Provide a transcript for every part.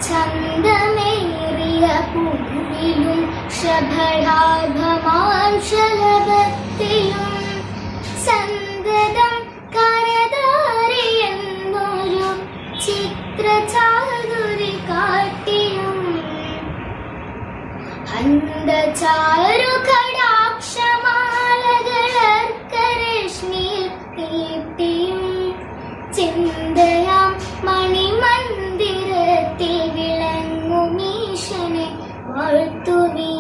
ചന്ദമേറിയ പൂവിലും ശബളാഭമാംശലഭത്തെയും സന്തതം കരതാരിയെന്നൊരു ചിത്രചാതുരി കാട്ടിയും അന്ധചാരു കടാക്ഷമാലകളർക്കരശ്മിയിൽ കീർത്തിയും ചിന്തയാം മണിമന്ദിരത്തിൽ വിളങ്ങുമീശനെ വാഴ്ത്തുവീ.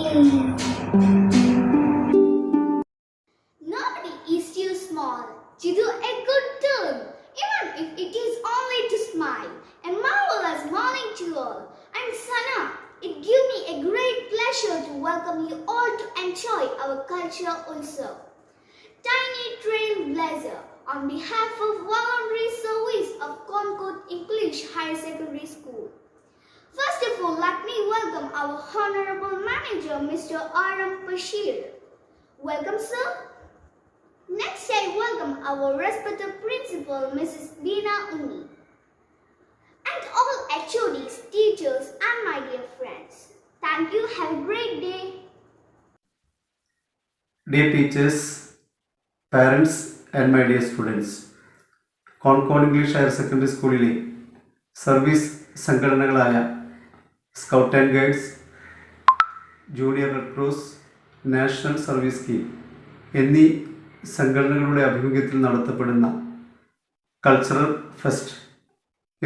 Nobody is too small to do a good turn, even if it is only to smile. A marvelous morning to all. I'm Sana. It gives me a great pleasure to welcome you all to enjoy our cultural Utsav. Tiny Trailblazer, on behalf of voluntary service of Concord English Higher Secondary School. First of all, let me welcome our Honorable Manager, Mr. Aram Bashir. Welcome, sir. Next, I welcome our respected Principal, Mrs. Veena Unni. And all HODs, teachers, and my dear friends. Thank you. Have a great day. Dear teachers, parents, and my dear students, Concord English higher secondary സ്കൂളിലെ service സംഘടനകളായ scout and guides, junior red cross, national service scheme എന്നീ സംഘടനകളുടെ ആഭിമുഖ്യത്തിൽ നടത്തപ്പെടുന്ന cultural fest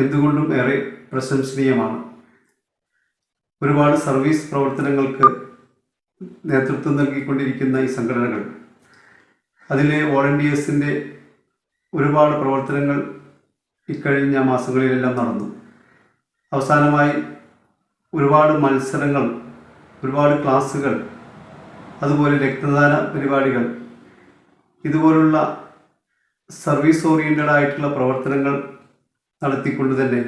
എന്തുകൊണ്ടും ഏറെ പ്രശംസനീയമാണ്. ഒരുപാട് service പ്രവർത്തനങ്ങൾക്ക് നേതൃത്വം നൽകിക്കൊണ്ടിരിക്കുന്ന ഈ സംഘടനകൾ, അതിലെ വോളണ്ടിയേഴ്സിൻ്റെ ഒരുപാട് പ്രവർത്തനങ്ങൾ ഇക്കഴിഞ്ഞ മാസങ്ങളിലെല്ലാം നടന്നു. അവസാനമായി ഒരുപാട് മത്സരങ്ങൾ, ഒരുപാട് ക്ലാസ്സുകൾ, അതുപോലെ രക്തദാന പരിപാടികൾ, ഇതുപോലുള്ള സർവീസ് ഓറിയൻറ്റഡ് ആയിട്ടുള്ള പ്രവർത്തനങ്ങൾ നടത്തിക്കൊണ്ട് തന്നെ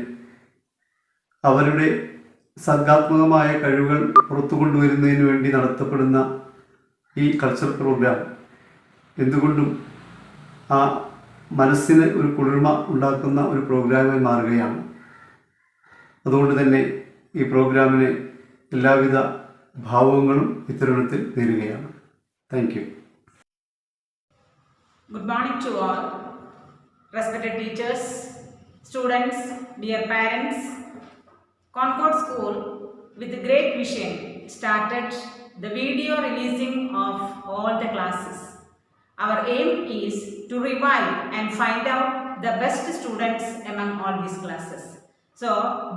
അവരുടെ സർഗാത്മകമായ കഴിവുകൾ പുറത്തു കൊണ്ടുവരുന്നതിന് വേണ്ടി നടത്തപ്പെടുന്ന ഈ കൾച്ചറൽ പ്രോഗ്രാം എന്തുകൊണ്ടും ആ മനസ്സിന് ഒരു കുളിർമ ഉണ്ടാക്കുന്ന ഒരു പ്രോഗ്രാമായി മാറുകയാണ്. അതുകൊണ്ട് തന്നെ ഈ പ്രോഗ്രാമിന് എല്ലാവിധ ഭാവങ്ങളും ഇത്തരുണത്തിൽ നേരുകയാണ്. Thank you. Good morning to all. Respected teachers, students, dear parents. Concord School, with a great vision, started the video releasing of all the classes. Our aim is to revive and find out the best students among all these classes. So,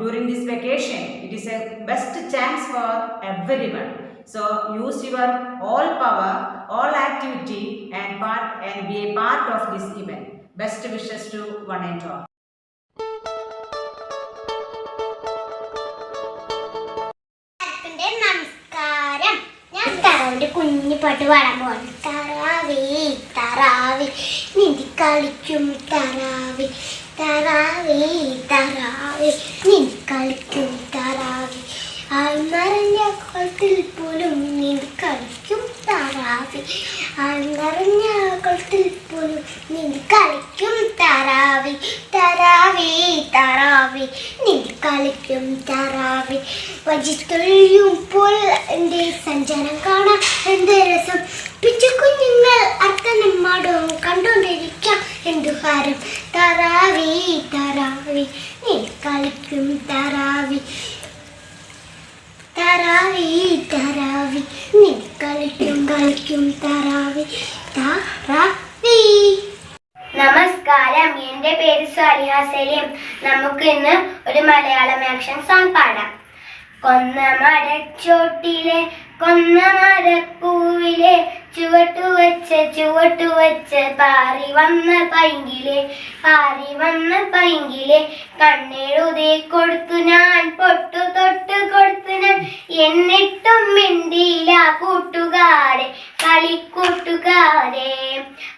during this vacation, it is a best chance for everyone. So, use your all power, all activity and be a part of this event. Best wishes to one and all. നമസ്കാരം. ഞാൻ തറാവിന്റെ കുഞ്ഞു പാട്ട് പാടാൻ പോവാണ്. തറാവേ തറാവേ നീന്തി കളിക്കും തറാവേ, തറാവേ തറാവേ നീന്തി കളിക്കും തറാവേ, ആഴ്ന്നറിഞ്ഞ കുളത്തിൽ പോലും നീന്തി കളിക്കും തറാവേ, ആഴ്ന്നറിഞ്ഞ കുളത്തിൽ പോലും നീന്തി കളിക്കും തറാവേ, തറാവേ തറാവേ നീന്തി കളിക്കും തറാവേ, വജിത്തൊഴിയുമ്പോൾ എൻ്റെ സഞ്ചാരം കാണാൻ എന്ത് രസം, പിച്ചുകുഞ്ഞുങ്ങൾ അർത്ഥനമ്മാടും കണ്ടുകൊണ്ടിരിക്കാം എന്തു ഹാരം, തറാവേ തറാവേ നീന്തി കളിക്കും തറാവേ, തറാവേ തറാവേ നീന്തി കളിക്കും കളിക്കും തറാവേ തറാവേ. നമസ്കാരം, എൻ്റെ പേര് സ്വാലിഹ സലീം. നമുക്ക് ഇന്ന് ഒരു മലയാളം ആക്ഷൻ സോങ് പാടാം. കൊന്നമരച്ചോട്ടിലെ കൊന്നമരപ്പൂവിലെ ചുവട്ടുവച്ച് പാറി വന്ന പൈങ്കിലെ കണ്ണെഴുതി കൊടുത്തു ഞാൻ, പൊട്ടു തൊട്ട് കൊടുത്തു ഞാൻ, എന്നിട്ടും മിണ്ടിയില്ല കൂട്ടുകാരെ കളിക്കൂട്ടുകാരെ,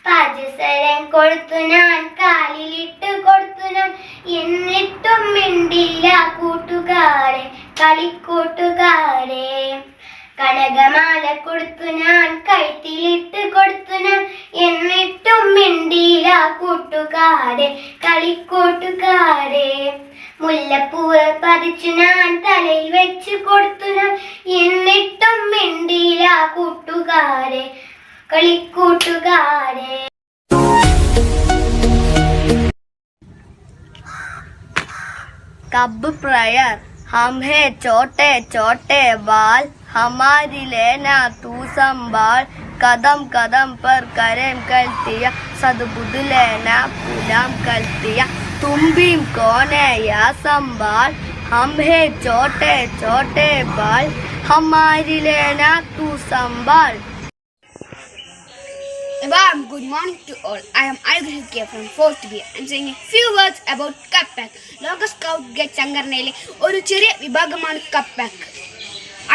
പാചസരം കൊടുത്തു ഞാൻ, കാലിലിട്ട് കൊടുത്തു ഞാൻ, എന്നിട്ടും മിണ്ടിയില്ല കൂട്ടുകാരെ കളിക്കൂട്ടുകാരെ, കനകമാല കൊടുത്തു ഞാൻ, കഴുത്തിലിട്ട് കൊടുത്തു ഞാൻ, എന്നിട്ടും മിണ്ടിയില്ല കൂട്ടുകാരെ കളിക്കൂട്ടുകാരെ, മുല്ലപ്പൂവ് പറിച്ചു ഞാൻ തലയിൽ വെച്ച് കൊടുത്തു ഞാൻ, എന്നിട്ടും മിണ്ടിയില്ല കൂട്ടുകാരെ, കളിക്കൂട്ടുകാരെ. कब प्रेयर हम है छोटे छोटे बाल, हमारी लेना तू संभाल, कदम कदम पर करें गलतियाँ, सद्बुद्ध लेना पुलाम गलतियाँ, तुम भी कौन है या संभाल, हम है छोटे छोटे बाल, हमारी लेना तू संभाल. A warm good morning to all. I am Ayush K from 4th B. I am saying a few words about Cup Pack. ലോക സ്കൗട്ട് ഗൈഡ് സംഘടനയിലെ ഒരു ചെറിയ വിഭാഗമാണ് കപ്പ് പാക്ക്.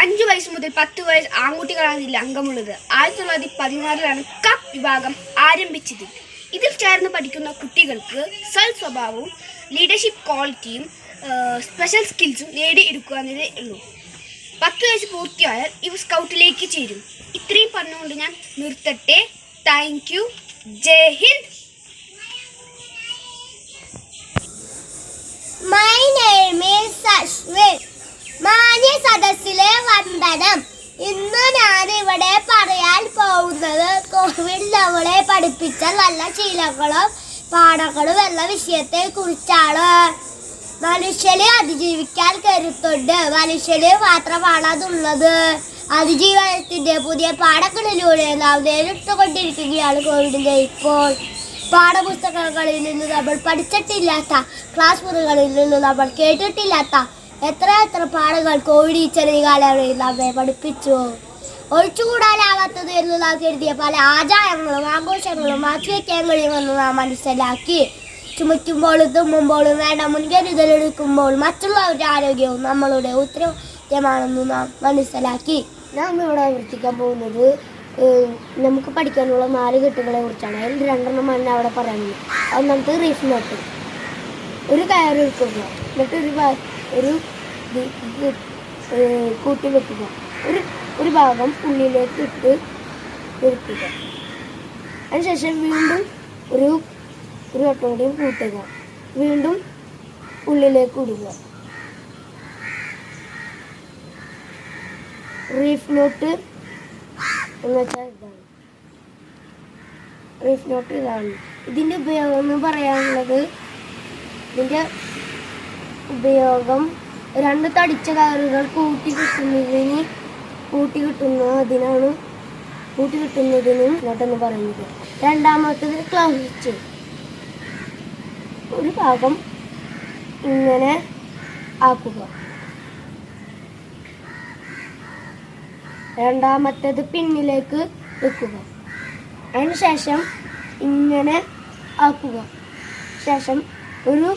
5 വയസ്സ് മുതൽ 10 വയസ്സ് ആൺകുട്ടികളാണ് ഇതിൽ അംഗമുള്ളത്. 1914 കപ്പ് വിഭാഗം ആരംഭിച്ചത്. ഇതിൽ ചേർന്ന് പഠിക്കുന്ന കുട്ടികൾക്ക് സ്വഭാവവും ലീഡർഷിപ്പ് ക്വാളിറ്റിയും സ്പെഷ്യൽ സ്കിൽസും നേടിയെടുക്കാവുന്നതേ ഉള്ളൂ. 10 വയസ്സ് പൂർത്തിയായാൽ ഇവ സ്കൗട്ടിലേക്ക് ചേരും. ഇത്രയും പറഞ്ഞുകൊണ്ട് ഞാൻ നിർത്തട്ടെ. Thank you. Jai Hind. My name is Ashwin. മാന്യ സദസ്സിലെ വന്ദനം. ഇന്ന് ഞാൻ ഇവിടെ പറയാൻ പോകുന്നത് കോവിഡ് നമ്മളെ പഠിപ്പിച്ച നല്ല ശീലങ്ങളും പാഠങ്ങളും എന്ന വിഷയത്തെ കുറിച്ചാണ്. മനുഷ്യനെ അതിജീവിക്കാൻ കരുത്തുണ്ട്. മനുഷ്യന് മാത്രമാണ് അതുള്ളത്. അതിജീവനത്തിന്റെ പുതിയ പാഠങ്ങളിലൂടെ നാം നേരിട്ടുകൊണ്ടിരിക്കുകയാണ് കോവിഡിനെ. ഇപ്പോൾ പാഠപുസ്തകങ്ങളിൽ നിന്ന് നമ്മൾ പഠിച്ചിട്ടില്ലാത്ത, ക്ലാസ് മുറികളിൽ നിന്ന് നമ്മൾ കേട്ടിട്ടില്ലാത്ത എത്ര പാഠങ്ങൾ കോവിഡ് ഈ ചെറിയ കാലയളവിൽ നമ്മെ പഠിപ്പിച്ചു. ഒഴിച്ചുകൂടാനാവാത്തത് എന്ന് നാം കരുതിയ പല ആചാരങ്ങളും ആഘോഷങ്ങളും മാറ്റിവെക്കാൻ കഴിയുമെന്ന് നാം മനസ്സിലാക്കി. ചുമയ്ക്കുമ്പോഴും തുമ്മുമ്പോഴും വേണ്ട മുൻകരുതലെടുക്കുമ്പോൾ മറ്റുള്ളവരുടെ ആരോഗ്യവും നമ്മളുടെ ഉത്തരവാദിത്തമാണെന്ന് നാം മനസ്സിലാക്കി. നാം ഇവിടെ ആവർത്തിക്കാൻ പോകുന്നത് നമുക്ക് പഠിക്കാനുള്ള 4 കെട്ടുകളെ കുറിച്ചാണ്. അതിൽ 2 മണ്ണ അവിടെ പറയുന്നത്. ഒന്നാമത്തെ റീഫ് നോട്ട്. ഒരു കയറ് എടുക്കുക, എന്നിട്ട് ഒരു കൂട്ടി വെക്കുക, ഒരു ഭാഗം ഉള്ളിലേക്ക് ഇട്ട് നിർത്തുക. അതിനുശേഷം വീണ്ടും ഒരു വട്ടം കൂടിയും കൂട്ടുക, വീണ്ടും ഉള്ളിലേക്ക് ഇടുക. റീഫ് നോട്ട് എന്ന് വെച്ചാൽ ഇതാണ്. റീഫ് നോട്ട് ഇതാണ്. ഇതിൻ്റെ ഉപയോഗം എന്ന് പറയാനുള്ളത്, ഇതിൻ്റെ ഉപയോഗം 2 തടിച്ച കയറുകൾ കൂട്ടി കിട്ടുന്നതിനും നോട്ടെന്ന് പറയുന്നത്. രണ്ടാമത്തത് ക്ലൗച്ച്. ഒരു ഭാഗം ഇങ്ങനെ ആക്കുക, രണ്ടാമത്തേത് പിന്നിലേക്ക് വെക്കുക, അതിനുശേഷം ഇങ്ങനെ ആക്കുക. ശേഷം ഒരു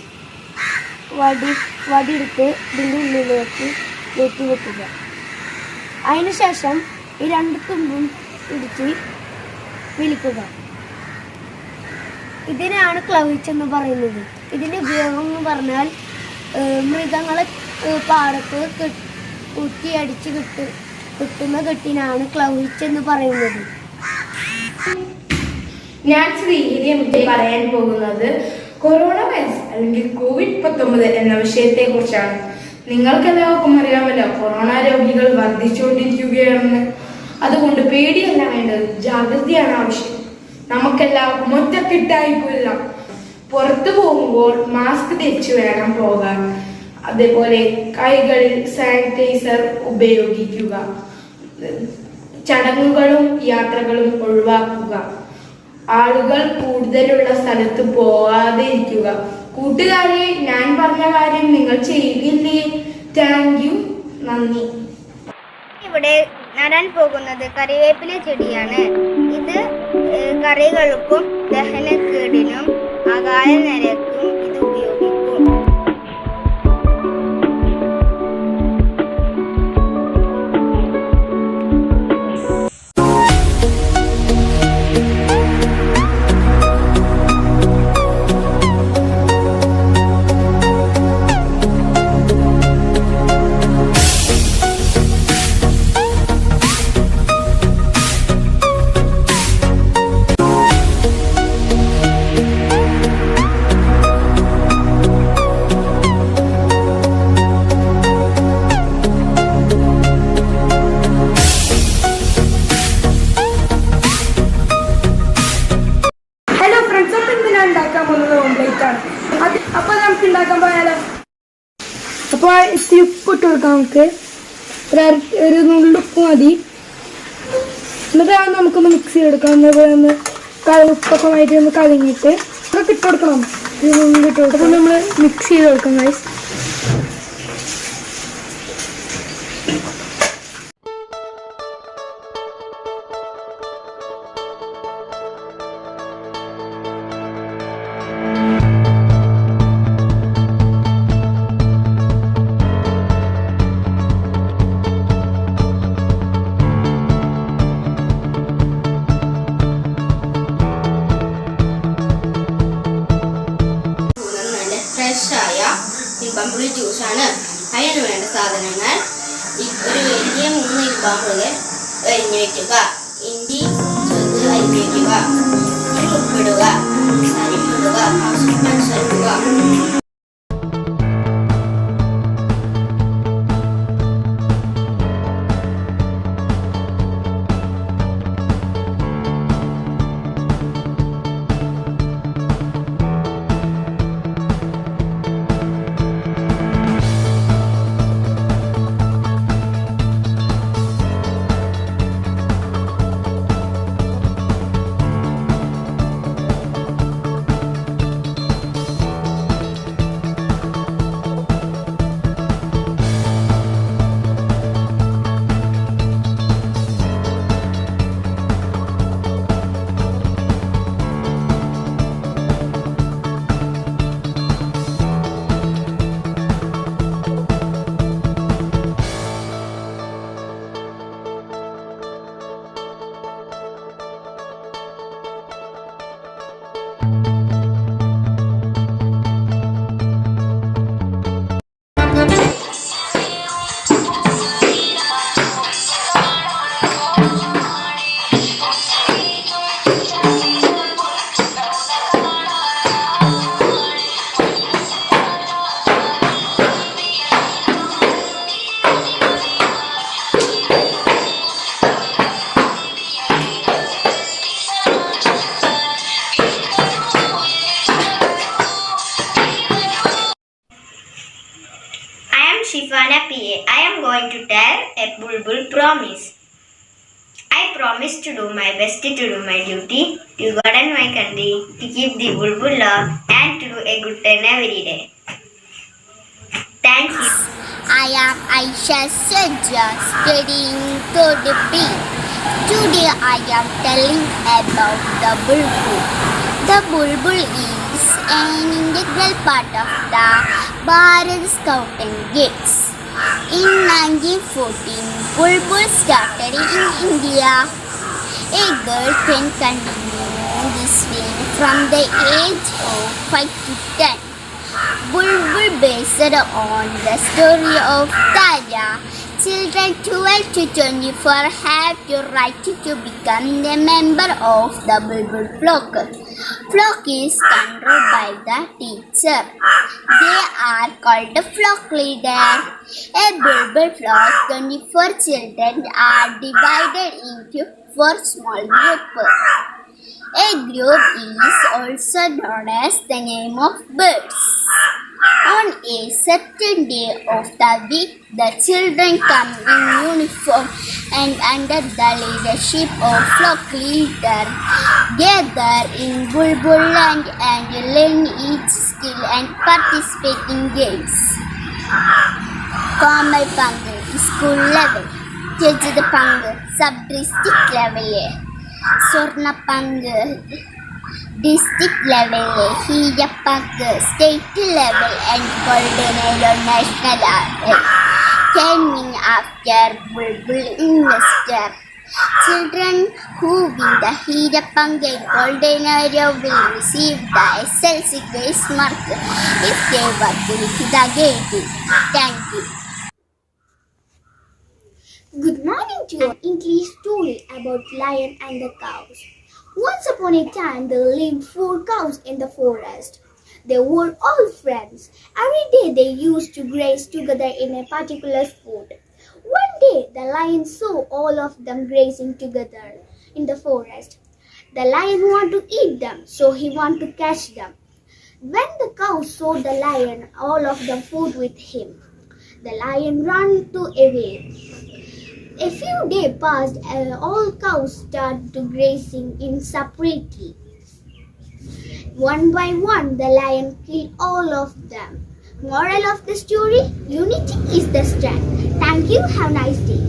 വടിയെടുത്ത് ഇതിൻ്റെ ഉള്ളിലേക്ക് കയറ്റി വെക്കുക. അതിനുശേഷം ഈ 2 തുമ്പും പിടിച്ച് വലിക്കുക. ഇതിനാണ് ക്ലൗച്ച് എന്ന് പറയുന്നത്. ഇതിൻ്റെ ഉപയോഗം എന്ന് പറഞ്ഞാൽ മൃഗങ്ങളെ പാടത്ത് കുത്തിയടിച്ച് കിട്ടുന്ന കെട്ടിനാണ് ക്ലൗച്ച് എന്ന് പറയുന്നത്. ഞാൻ ശ്രീഹിരി പറയാൻ പോകുന്നത് കൊറോണ വൈറസ് അല്ലെങ്കിൽ COVID-19 എന്ന വിഷയത്തെ കുറിച്ചാണ്. നിങ്ങൾക്കെല്ലാവർക്കും അറിയാമല്ലോ, കൊറോണ രോഗികൾ വർദ്ധിച്ചുകൊണ്ടിരിക്കുകയാണെന്ന്. അതുകൊണ്ട് പേടിയല്ല വേണ്ടത്, ജാഗ്രതയാണ് ആവശ്യം. നമുക്കെല്ലാവർക്കും ഒറ്റക്കെട്ടായി പോരാ. പുറത്തു പോകുമ്പോൾ മാസ്ക് ധരിച്ചു വേണം പോകാൻ. അതേപോലെ കൈകളിൽ സാനിറ്റൈസർ ഉപയോഗിക്കുക. ചടങ്ങുകളും യാത്രകളും ഒഴിവാക്കുക. ആളുകൾ കൂടുതലുള്ള സ്ഥലത്ത് പോകാതെ ഇരിക്കുക. കൂട്ടുകാരെ, ഞാൻ പറഞ്ഞ കാര്യം നിങ്ങൾ ചെയ്യുന്നില്ലേ? Thank you. നന്ദി. ഇവിടെ നടാൻ പോകുന്നത് കറിവേപ്പില ചെടിയാണ്. ഇത് കറികൾക്കും ദഹനക്കേടിനും അകാല നിരക്കും ഇത് ഉപയോഗിക്കും. ഉണ്ടാക്കാൻ പോയാലോ? അപ്പോൾ ഇത്തിരി ഉപ്പ് ഇട്ട് കൊടുക്കാം നമുക്ക്. ഒരു നുള്ളുപ്പ് മതി. എന്നിട്ട് നമുക്കൊന്ന് മിക്സ് ചെയ്തെടുക്കാം. ഒന്ന് ഉപ്പൊക്കെ ആയിട്ട് ഒന്ന് കലങ്ങിയിട്ട് അതൊക്കെ ഇട്ട് കൊടുക്കണം. ഇട്ട് കൊടുക്കും. അപ്പോൾ നമ്മൾ മിക്സ് ചെയ്ത് കൊടുക്കാം ഗൈസ്. ഫ്രഷായ ഇൽബാമ്പുളി ജ്യൂസാണ്. അതിന് വേണ്ട സാധനങ്ങൾ: ഒരു വലിയ 3 ഇൽബാമ്പുകൾ അരിഞ്ഞു വയ്ക്കുക, ഇഞ്ചി ചെറുത് അരിഞ്ഞു വയ്ക്കുക, ഉപ്പിടുക, അരിപ്പിടുക, ആവശ്യത്തിനനുസരിക്കുക. Shifana PA. I am going to tell a Bulbul promise. I promise to do my best to do my duty, to God and my country, to keep the Bulbul love and to do a good turn every day. Thank you. I am Aisha Sajja, studying third B. Today I am telling about the Bulbul. The Bulbul is an integral part of the Bharat Scout and Guides. In 1914, Bulbul started in India. A girl can continue this way from the age of 5 to 10. Bulbul based on the story of Tara. Children 12 to 24 have the right to become a member of the Bulbul flock. Flock is controlled by the teacher. They are called the flock leader. A Bulbul flock, 24 children are divided into 4 small groups. A group is also known as the name of birds. On a certain day of the week, the children come in uniform and under the leadership of flock leader, gather in Bulbul land and learn each skill and participate in games. Kamal Pangu, school level. Tejid Pangu, sub-district level. Sorna Pangu, district level, Hirapangu, state level and Golden Arrow national level. Came in after Bulbul investor. Children who win the Hirapangu and Golden Arrow will receive the SLC grace mark if they work with the game. Thank you. Good morning to you. English story about lion and the cows. Once upon a time, there lived 4 cows in the forest. They were all friends. Every day they used to graze together in a particular spot. One day, the lion saw all of them grazing together in the forest. The lion wanted to eat them, so he wanted to catch them. When the cow saw the lion, all of them fought with him. The lion ran away. A few days passed, all cows started to grazing in separately. One by one, the lion killed all of them. Moral of the story: unity is the strength. Thank you. Have a nice day.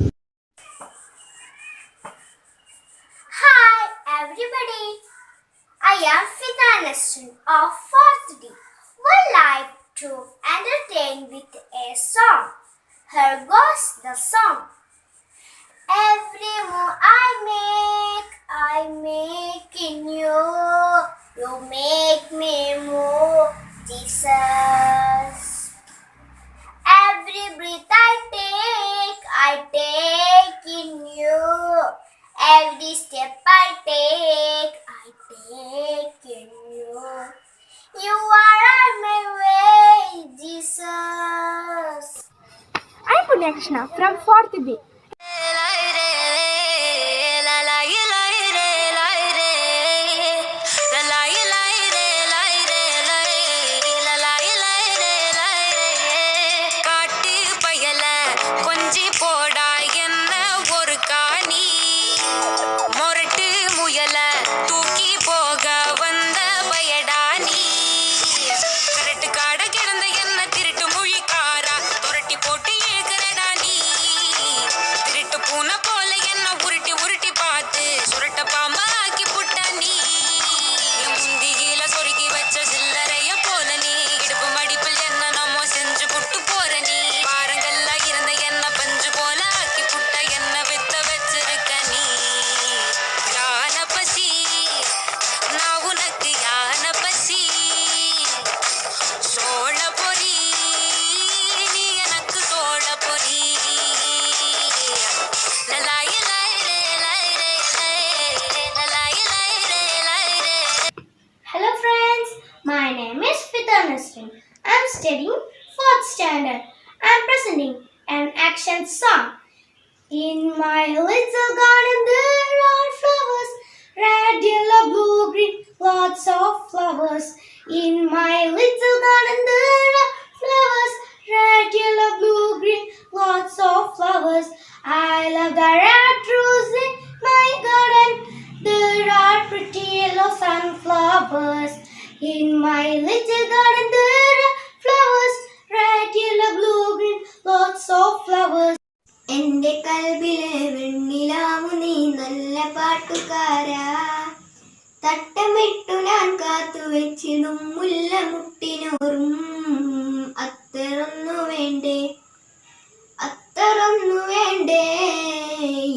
Hi everybody, I am Fita Nasrin of 4th D. Would like to entertain with a song. Here goes the song. Every move I make in you. You make me move, Jesus. Every breath I take in you. Every step I take in you. You are on my way, Jesus. I'm Punya Krishna from 4th B. Hello friends, my name is Fita Nasrin. I'm studying 4th standard. I'm presenting an action song. In my little garden there are flowers, red, yellow, blue, green, lots of flowers. In my little garden there are flowers, red, yellow, blue, green, lots of flowers. I love the red rose in my garden. There are pretty yellow sunflowers. In my little garden there are flowers, red, yellow, blue, green, lots of flowers. എന്റെ കൽബിലെ വെണ്ണിലാവു നീ നല്ല പാട്ടുകാരാ തട്ടമിട്ടു ഞാൻ കാത്തു വെച്ചിടും മുല്ലമുട്ടിനോറും അത്തറൊന്നു വേണ്ടേ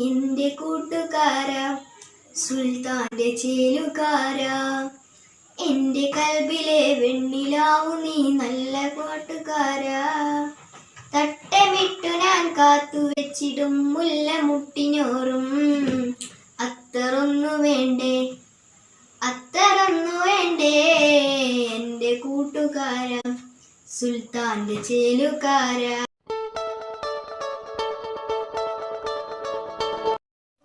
എന്റെ കൂട്ടുകാരാ സുൽത്താന്റെ ചേലുകാരാ എന്റെ കൽബിലെ വെണ്ണിലാവു നീ നല്ല പാട്ടുകാരാ തട്ടമിട്ടു ഞാൻ കാത്തു വെച്ചിടും മുല്ലമുട്ടിനോറും അത്തറൊന്നു വേണ്ടേ എന്റെ കൂട്ടുകാരാ സുൽത്താന്റെ ചേലുകാരാ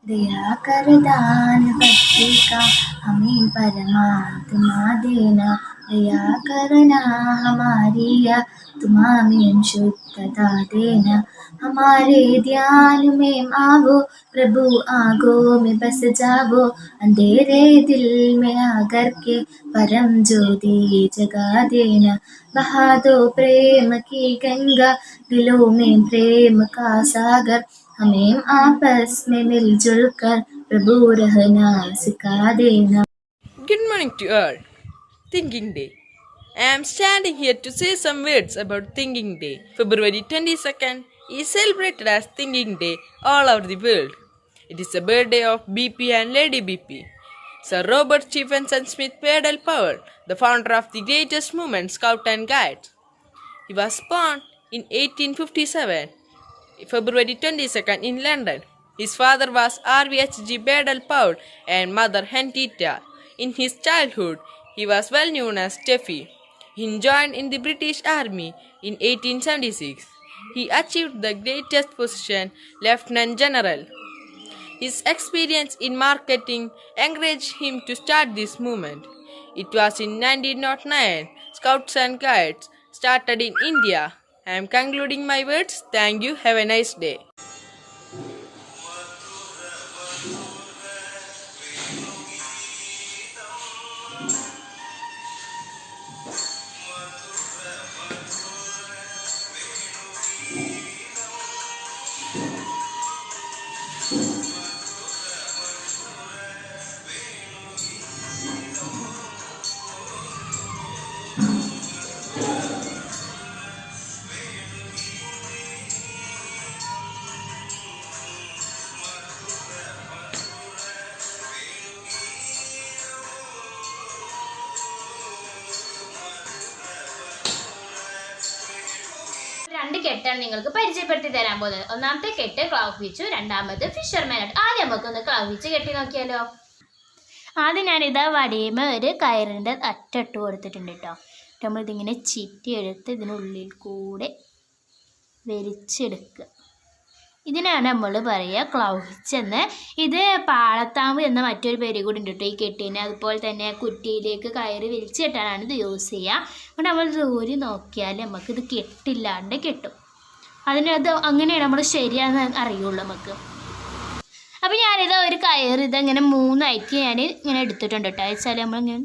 दया कर दान बच्चे का हमें परमात्मा देना दया करना हमारी या तुम हमें शुद्धता देना हमारे ध्यान में आवो प्रभु आगो में बस जावो अंधेरे दिल में आकर के परम ज्योति जगा देना बहा दो प्रेम की गंगा दिलों में प्रेम का सागर हमें आपस में मिलजुल कर प्रभु रहना सिखा देना. Good morning to all. Thinking Day. I am standing here to say some words about Thinking Day. February 22nd is celebrated as Thinking Day all over the world. It is the birthday of BP and Lady BP. Sir Robert Stephenson Smith Peddle Powell, the founder of the greatest movement Scout and Guides. He was born in 1857. February 22nd in London. His father was RVHG Bedell Powell and mother Henrietta. In his childhood, he was well known as Steffi. He joined in the British Army in 1876. He achieved the greatest position, Lieutenant General. His experience in marketing encouraged him to start this movement. It was in 1909. Scouts and Guides started in India. I am concluding my words. Thank you. Have a nice day. രണ്ട് കെട്ടാണ് നിങ്ങൾക്ക് പരിചയപ്പെടുത്തി തരാൻ പോകുന്നത്. ഒന്നാമത്തെ കെട്ട് ക്ലൗ ഫിച്ചു, രണ്ടാമത് fisherman. ആദ്യം നമുക്കൊന്ന് ക്ലൗ ഫിച്ച് കെട്ടി നോക്കിയാലോ. ആദ്യം ഞാനിതാ വടിയുമ്പോൾ ഒരു കയറിൻ്റെ അറ്റിട്ട് കൊടുത്തിട്ടുണ്ട് കേട്ടോ. നമ്മളിതിങ്ങനെ ചിറ്റി എടുത്ത് ഇതിനുള്ളിൽ കൂടെ വലിച്ചെടുക്കുക. ഇതിനാണ് നമ്മൾ പറയുക ക്ലൗ ഫിച്ച് എന്ന്. ഇത് പാളത്താമ്പ് എന്ന മറ്റൊരു പേര് കൂടി ഉണ്ട് കേട്ടോ ഈ കെട്ടിന്. അതുപോലെ തന്നെ കുറ്റിയിലേക്ക് കയറി വലിച്ചു കെട്ടാനാണ് ഇത് യൂസ് ചെയ്യുക. അതുകൊണ്ട് നമ്മൾ ദൂരെ നോക്കിയാൽ നമുക്കിത് കെട്ടില്ലാണ്ട് കെട്ടും. അതിനത് അങ്ങനെയാണ് നമ്മൾ ശരിയാണെന്ന് അറിയുള്ളൂ നമുക്ക്. അപ്പോൾ ഞാനിത് ഒരു കയറ് ഇതങ്ങനെ മൂന്നായിട്ട് ഞാൻ ഇങ്ങനെ എടുത്തിട്ടുണ്ട് കേട്ടോ. വെച്ചാൽ നമ്മളിങ്ങനെ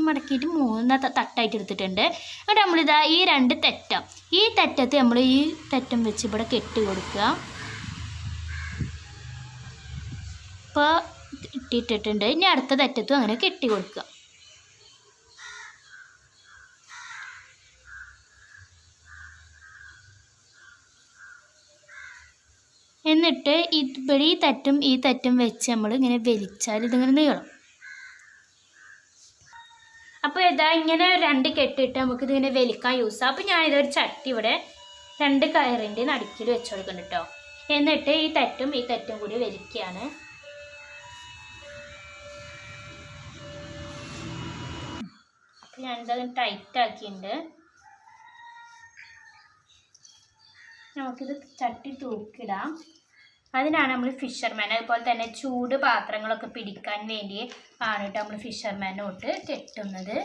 മടക്കിയിട്ട് മൂന്ന് തട്ടായിട്ട് എടുത്തിട്ടുണ്ട്. എന്നിട്ട് നമ്മളിതാ ഈ രണ്ട് തെറ്റം, ഈ തെറ്റത്ത് നമ്മൾ ഈ തെറ്റം വെച്ച് ഇവിടെ കെട്ടി കൊടുക്കുക. ഇപ്പോൾ ഇട്ടിട്ടുണ്ട്. ഇനി അടുത്ത തെറ്റത്തും അങ്ങനെ കെട്ടി കൊടുക്കുക. എന്നിട്ട് ഇവിടെ ഈ തറ്റും വെച്ച് നമ്മൾ ഇങ്ങനെ വലിച്ചാൽ ഇതിങ്ങനെ നീളം. അപ്പോൾ ഇതാ ഇങ്ങനെ രണ്ട് കെട്ടിട്ട് നമുക്കിതിങ്ങനെ വലിക്കാൻ യൂസ് ആവും. അപ്പോൾ ഞാനിതൊരു ചട്ടി ഇവിടെ രണ്ട് കയറിൻ്റെ നടുക്കിൽ വെച്ച് കൊടുക്കുന്നുണ്ട് കേട്ടോ. എന്നിട്ട് ഈ തറ്റും കൂടി വലിക്കുകയാണ്. അപ്പോൾ ഞാനിത് ടൈറ്റ് ആക്കിയിട്ടുണ്ട്. നമുക്കിത് ചട്ടി തൂക്കിടാം. അതിനാണ് നമ്മൾ ഫിഷർമാൻ, അതുപോലെ തന്നെ ചൂട് പാത്രങ്ങളൊക്കെ പിടിക്കാൻ വേണ്ടി ആണ് കേട്ടോ നമ്മൾ ഫിഷർമാനോട്ട് കെട്ടുന്നത്.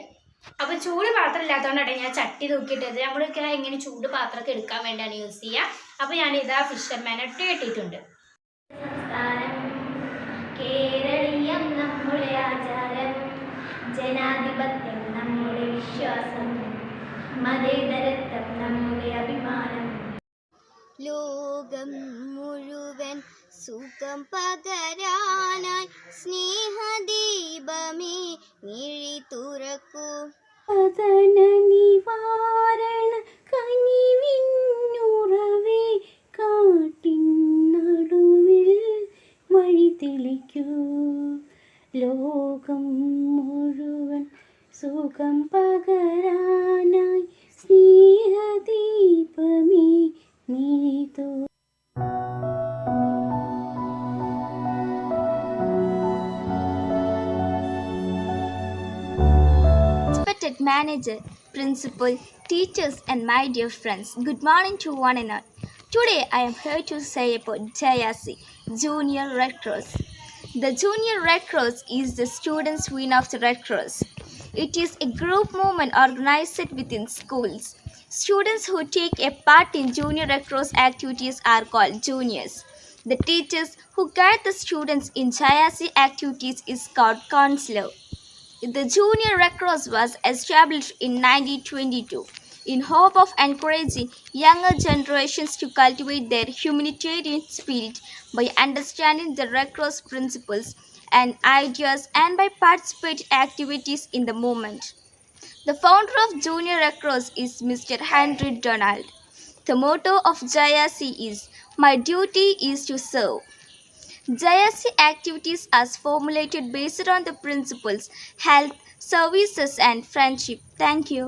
അപ്പോൾ ചൂട് പാത്രം ഇല്ലാത്തതുകൊണ്ടാണ് ഞാൻ ചട്ടി തൂക്കിയിട്ടത്. നമ്മളൊക്കെ ഇങ്ങനെ ചൂട് പാത്രമൊക്കെ എടുക്കാൻ വേണ്ടിയാണ് യൂസ് ചെയ്യുക. അപ്പോൾ ഞാനിതാ ഫിഷർമാനോട്ട് കെട്ടിയിട്ടുണ്ട്. കേരളീയം നമ്മുടെ ആചാരം, ജനാധിപത്യം നമ്മുടെ വിശ്വാസം, മതേതരത്വം നമ്മുടെ അഭിമാനം. ലോകം മുഴുവൻ സുഖം പകരാനായി സ്നേഹദീപമേ മിഴി തുറക്കൂ. പതന നിവാരണ കനിവിന്നുറവേ കാട്ടിൻ നടുവിൽ വഴി തെളിക്കൂ. ലോകം മുഴുവൻ സുഖം പകരാനായി സ്നേഹദീപമേ മിഴി തുറക്കൂ. Respected manager, principal, teachers and my dear friends, good morning to one and all. Today I am here to say about JRC, Junior Red Cross. The Junior Red Cross is the students' wing of the Red Cross. It is a group movement organized within schools. Students who take a part in Junior Red Cross activities are called juniors. The teachers who guide the students in JRC activities is called counselor. The Junior Red Cross was established in 1922 in hope of encouraging younger generations to cultivate their humanitarian spirit by understanding the Red Cross principles and ideas and by participating activities in the movement. The founder of Junior Red Cross is Mr. Henry Donald. The motto of JRC is, "My duty is to serve." JRC activities are formulated based on the principles health, services and friendship. Thank you.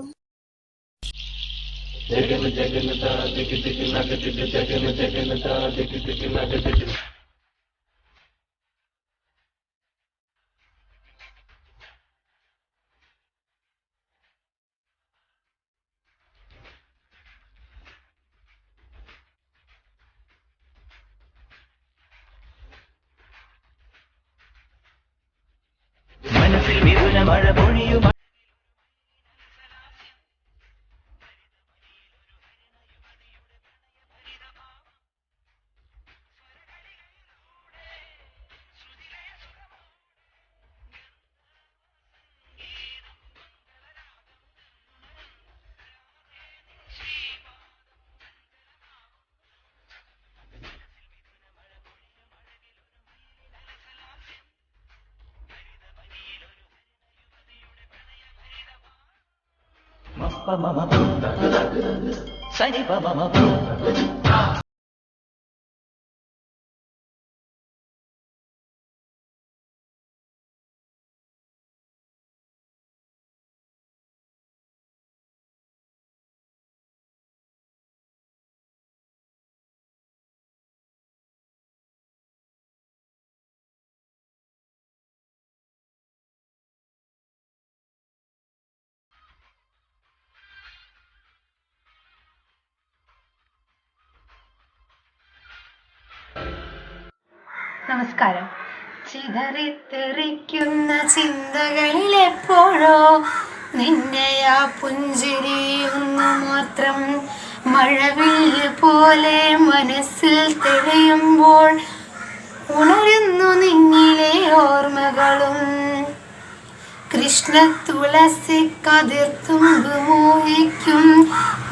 മനസ്സിൽ വിപുല മഴ പൊഴിയും നമസ്കാരം. ചിതറിത്തെറിക്കുന്ന ചിന്തകളിൽ എപ്പോഴോ നിന്റെ ആ പുഞ്ചിരിയൊന്നു മാത്രം മഴവില്ല് പോലെ മനസ്സിൽ തെളിയുമ്പോൾ ഉണരുന്നു നിന്നിലെ ഓർമ്മകളും. കൃഷ്ണ തുളസി കതിർത്തുമ്പ് മോഹിക്കും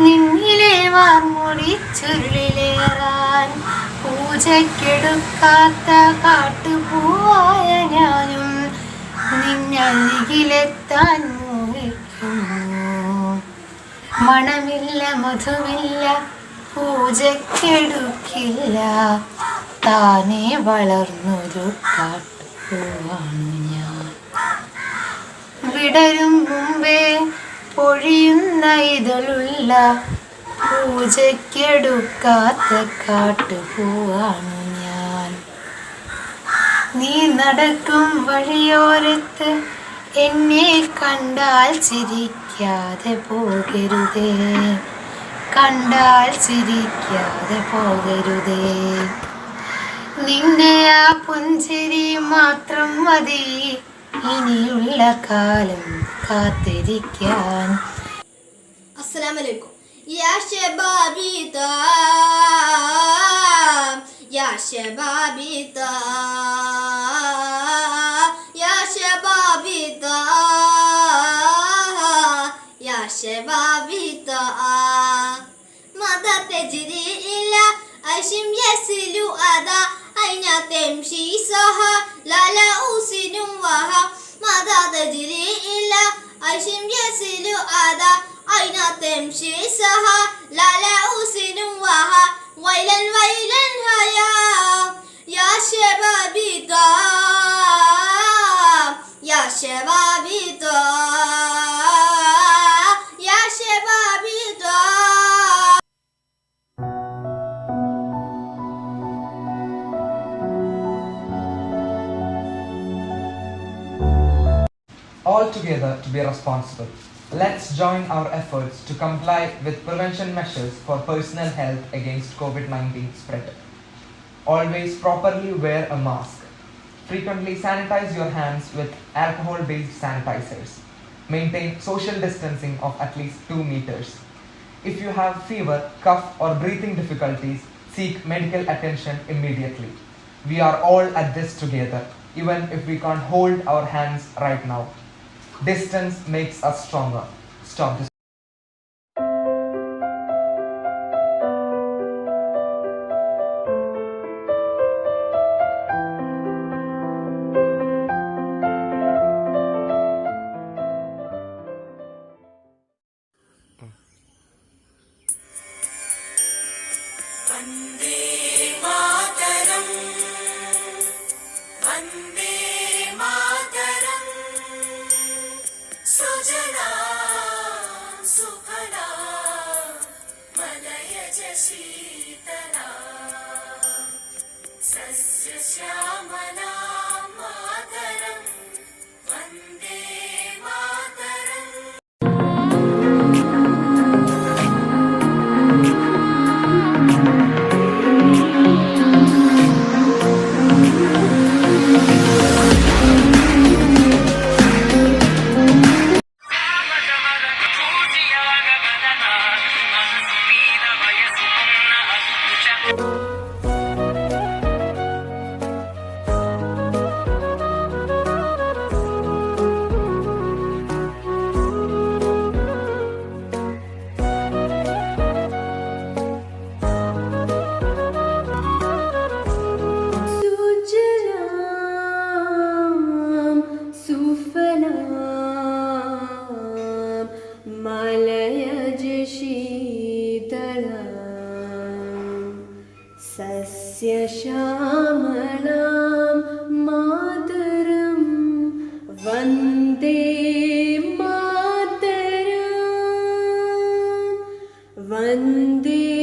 നിന്നിലെ വാർമുടി ചുരുളിലേറാൻ പൂജയ്ക്കെടുക്കാത്ത കാട്ടുപൂവായ ഞാനും നിന്നരികിലെത്താൻ മോഹിക്കുന്നു. മണമില്ല മധുവില്ല പൂജയ്ക്കെടുക്കില്ല താനേ വളർന്നൊരു കാട്ടുപൂവാണ് ഞാൻ. വിടരും മുമ്പേ പൊഴിയുന്ന ഇതളുള്ള പൂജയ്ക്കെടുക്കാത്ത കാട്ടുപൂവാണ് ഞാൻ. നീ നടക്കും വഴിയോരത്ത് എന്നെ കണ്ടാൽ ചിരിക്കാതെ പോകരുതേ, കണ്ടാൽ ചിരിക്കാതെ പോകരുതേ. നിന്റെ ആ പുഞ്ചിരി മാത്രം മതി ഇനിയുള്ള കാലം കാത്തിരിക്കാൻ. Assalamualaikum. Ya shababi tam, ya shababi tam, ya shababi tam, ya shababi tam. Mada tajri ila ashim yasilu ada aina temshi saha lala usinum waha. Mada tajri ila ashim yasilu ada أين تمشي سها لا لا أوسن وها ويلا ويلا هيا يا شبابي طاب يا شبابي طاب يا شبابي طاب. All together to be responsible. Let's join our efforts to comply with prevention measures for personal health against COVID-19 spread. Always properly wear a mask. Frequently sanitize your hands with alcohol-based sanitizers. Maintain social distancing of at least 2 meters. If you have fever, cough or breathing difficulties, seek medical attention immediately. We are all at this together, even if we can't hold our hands right now. Distance makes us stronger. Stop this. Malaya സസ്യശ്യാമളാം Mataram Vande Mataram Vande